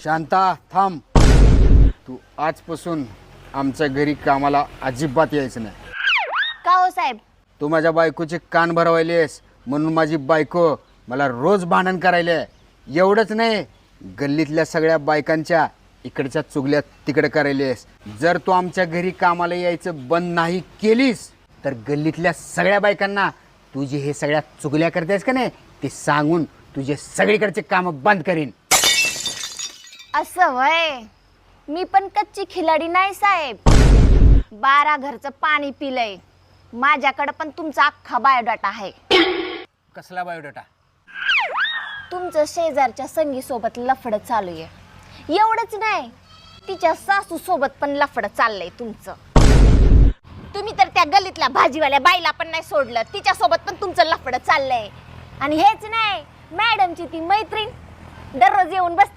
शांता थांब. तू आजपासून आमच्या घरी कामाला अजिबात यायचं नाही. का हो साहेब? तू माझ्या बायकोचे कान भरवायलेस म्हणून माझी बायको मला रोज भांडण करायले. एवढंच नाही, गल्लीतल्या सगळ्या बायकांच्या इकडच्या चुगल्या तिकडे करायलेस. जर तू आमच्या घरी कामाला यायचं बंद नाही केलीस तर गल्लीतल्या सगळ्या बायकांना तू जे हे सगळ्या चुगल्या करतेस का नाही ते सांगून तुझे सगळीकडचे काम बंद करीन. असं वय? मी पण कच्ची खिलाडी नाही साहेब. 12 घरचं पाणी पिलंय. माझ्याकडे पण तुमचा अख्खा बायोडाटा आहे. कसला बायोडाटा? तुमचं शेजारच्या संगी सोबत लफडं चालू आहे. एवढंच नाही, तिच्या सासू सोबत पण लफडं चाललंय तुमचं. तुम्ही तर त्या गल्लीतल्या भाजीवाल्या बाईला पण नाही सोडलं, तिच्या सोबत पण तुमचं लफडं चाललंय. आणि हेच नाही, मॅडमची ती मैत्रीण दररोज येऊन बसती